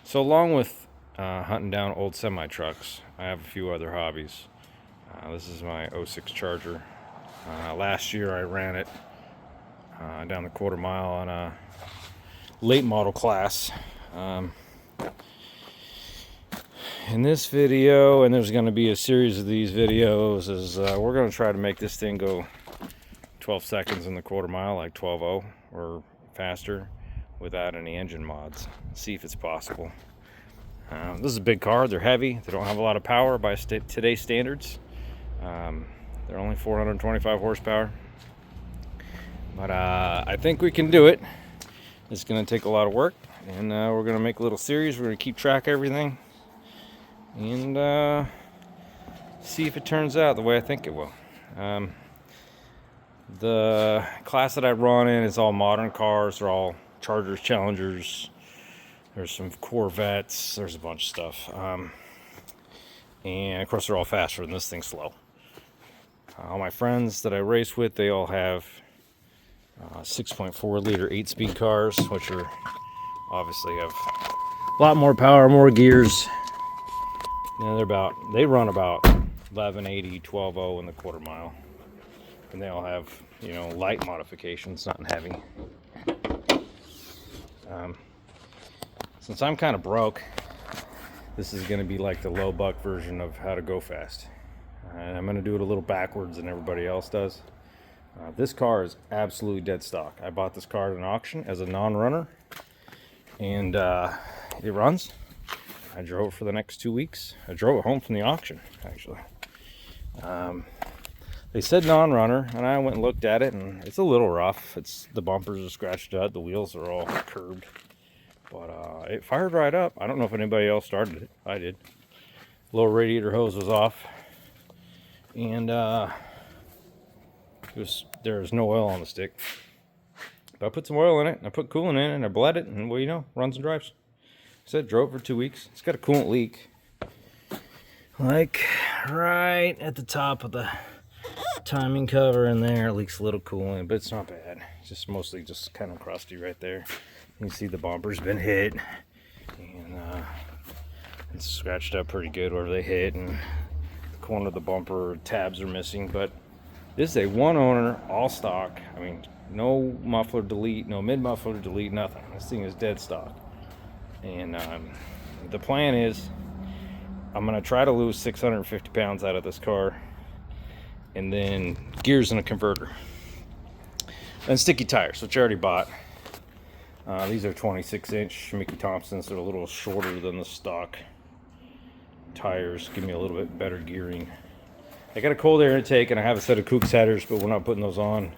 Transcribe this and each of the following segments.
So along with hunting down old semi-trucks, I have a few other hobbies. This is my '06 Charger. Last year I ran it down the quarter mile on a late model class. In this video, and there's going to be a series of these videos, is we're going to try to make this thing go 12 seconds in the quarter mile, like 12:0 or faster, without any engine mods. See if it's possible. This is a big car. They're heavy. They don't have a lot of power by today's standards. They're only 425 horsepower. But I think we can do it. It's going to take a lot of work. And we're going to make a little series. We're going to keep track of everything. And see if it turns out the way I think it will. The class that I run in is all modern cars. They're all Chargers, Challengers. There's some Corvettes. There's a bunch of stuff. And of course, they're all faster than this thing's slow. All my friends that I race with, they all have 6.4 liter 8-speed cars, which are obviously have a lot more power, more gears. And they run about 1180, 12:0 in the quarter mile. And they all have, light modifications, nothing heavy. Since I'm kind of broke, this is going to be like the low buck version of how to go fast. And I'm going to do it a little backwards than everybody else does. This car is absolutely dead stock. I bought this car at an auction as a non-runner, and it runs. I drove it for the next 2 weeks. I drove it home from the auction, actually. They said non-runner, and I went and looked at it, and it's a little rough. The bumpers are scratched out, the wheels are all curved. But it fired right up. I don't know if anybody else started it. I did. Low radiator hose was off. And there was no oil on the stick. But I put some oil in it, and I put coolant in it, and I bled it, and runs and drives. I said drove for 2 weeks. It's got a coolant leak. Like right at the top of the timing cover in there. It leaks a little coolant, but it's not bad. It's just mostly just kind of crusty right there. You can see the bumper's been hit, and it's scratched up pretty good where they hit, and the corner of the bumper tabs are missing. But this is a one owner, all stock. I mean, no muffler delete, no mid muffler delete, nothing. This thing is dead stock. And the plan is I'm gonna try to lose 650 pounds out of this car, and then gears in a converter, and sticky tires, which I already bought. These are 26-inch Mickey Thompsons. They're a little shorter than the stock tires. Give me a little bit better gearing. I got a cold air intake, and I have a set of Kooks headers, but we're not putting those on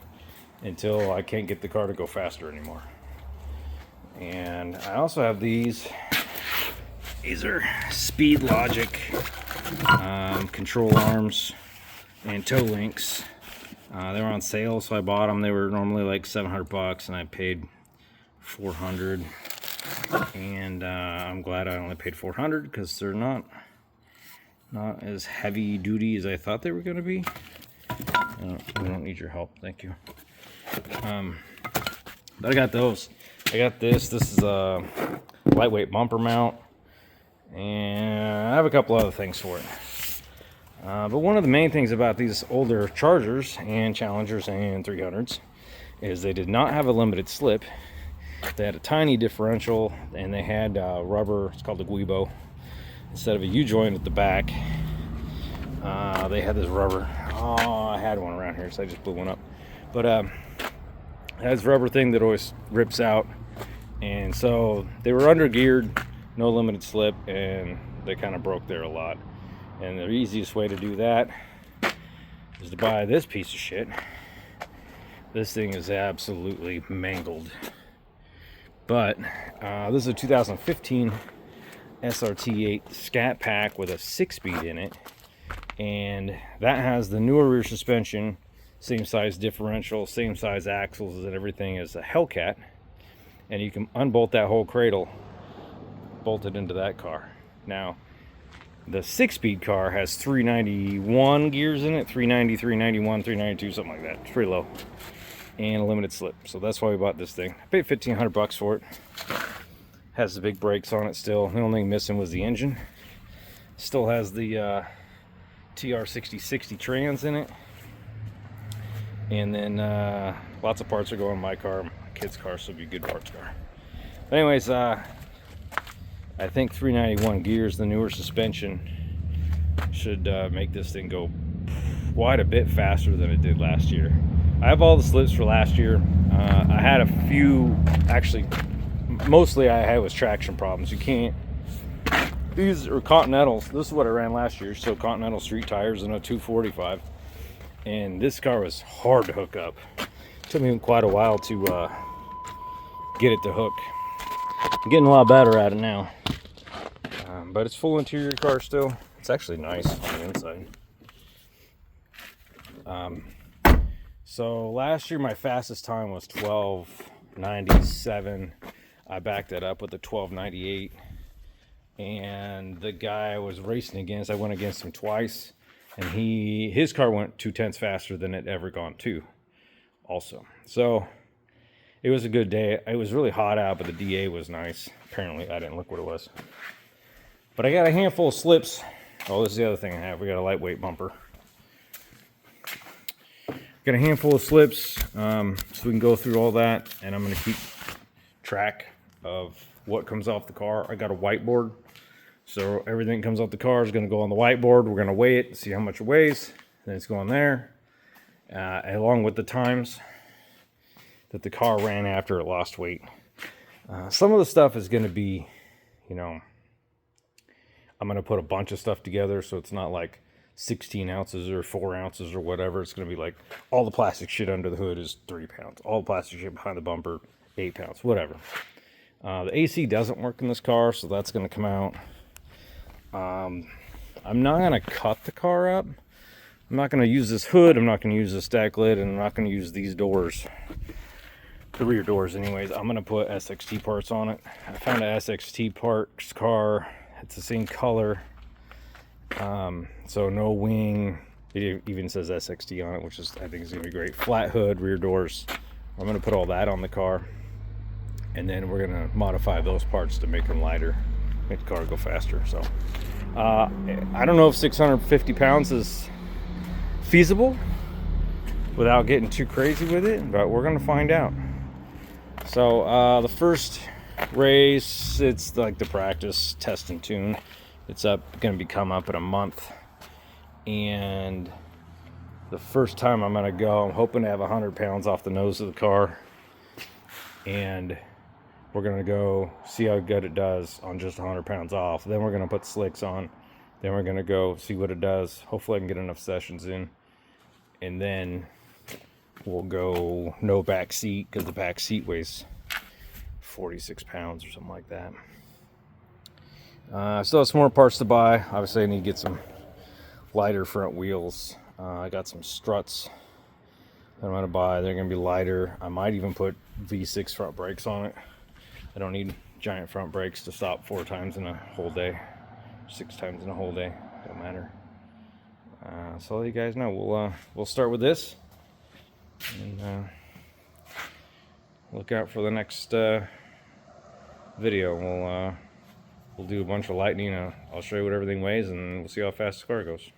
until I can't get the car to go faster anymore. And I also have these. These are Speed Logic control arms and toe links. They were on sale, so I bought them. They were normally like $700, and I paid $400. And I'm glad I only paid $400 because they're not as heavy duty as I thought they were going to be. I don't need your help, thank you. But I got those. I got this. This is a lightweight bumper mount, and I have a couple other things for it. But one of the main things about these older Chargers and Challengers and 300s is they did not have a limited slip. They had a tiny differential, and they had rubber. It's called a Guibo. Instead of a U-joint at the back, they had this rubber. Oh, I had one around here, so I just blew one up. But it has rubber thing that always rips out, and so they were under geared, no limited slip, and they kind of broke there a lot. And the easiest way to do that is to buy this piece of shit. This thing is absolutely mangled. But this is a 2015 SRT8 Scat Pack with a 6-speed in it, and that has the newer rear suspension, same size differential, same size axles and everything as a Hellcat, and you can unbolt that whole cradle, bolt it into that car. Now, the 6-speed car has 391 gears in it, 390, 391, 392, something like that. It's pretty low. And a limited slip. So that's why we bought this thing. I paid $1,500 for it. Has the big brakes on it still. The only thing missing was the engine. Still has the TR6060 trans in it. And then lots of parts are going in my car. My kid's car, so it'll be a good parts car. But anyways, I think 391 gears, the newer suspension, should make this thing go quite a bit faster than it did last year. I have all the slips for last year. I had a few, actually, mostly I had was traction problems. You can't, these are Continentals. This is what I ran last year, so Continental street tires and a 245. And this car was hard to hook up. It took me quite a while to get it to hook. I'm getting a lot better at it now. But it's full interior car still. It's actually nice on the inside. So last year my fastest time was 12:97. I backed that up with a 12:98. And the guy I was racing against, I went against him twice. And his car went 0.2 faster than it ever gone to also. So it was a good day. It was really hot out, but the DA was nice. Apparently, I didn't look what it was. But I got a handful of slips. Oh, this is the other thing I have. We got a lightweight bumper. Got a handful of slips, so we can go through all that. And I'm going to keep track of what comes off the car. I got a whiteboard. So everything that comes off the car is going to go on the whiteboard. We're going to weigh it, see how much it weighs. Then it's going there, along with the times that the car ran after it lost weight. Some of the stuff is going to be, you know, I'm going to put a bunch of stuff together, so it's not like 16 ounces or 4 ounces or whatever. It's going to be like all the plastic shit under the hood is 3 pounds. All the plastic shit behind the bumper, 8 pounds, whatever. The AC doesn't work in this car, so that's going to come out. I'm not going to cut the car up. I'm not going to use this hood. I'm not going to use this stack lid. And I'm not going to use these doors. The rear doors anyways. I'm going to put SXT parts on it. I found a SXT parts car. It's the same color. So no wing. It even says SXT on it, which is, I think is going to be great. Flat hood, rear doors. I'm going to put all that on the car. And then we're going to modify those parts to make them lighter. Make the car go faster. So I don't know if 650 pounds is feasible without getting too crazy with it, but we're gonna find out. So the first race, it's like the practice test and tune. It's gonna come up in a month, and the first time I'm gonna go, I'm hoping to have 100 pounds off the nose of the car, and we're going to go see how good it does on just 100 pounds off. Then we're going to put slicks on. Then we're going to go see what it does. Hopefully I can get enough sessions in. And then we'll go no back seat, because the back seat weighs 46 pounds or something like that. I still have some more parts to buy. Obviously I need to get some lighter front wheels. I got some struts that I'm going to buy. They're going to be lighter. I might even put V6 front brakes on it. I don't need giant front brakes to stop 4 times in a whole day, 6 times in a whole day. Don't matter. So I'll let you guys know. We'll start with this, and look out for the next video. We'll do a bunch of lightning. I'll show you what everything weighs, and we'll see how fast the car goes.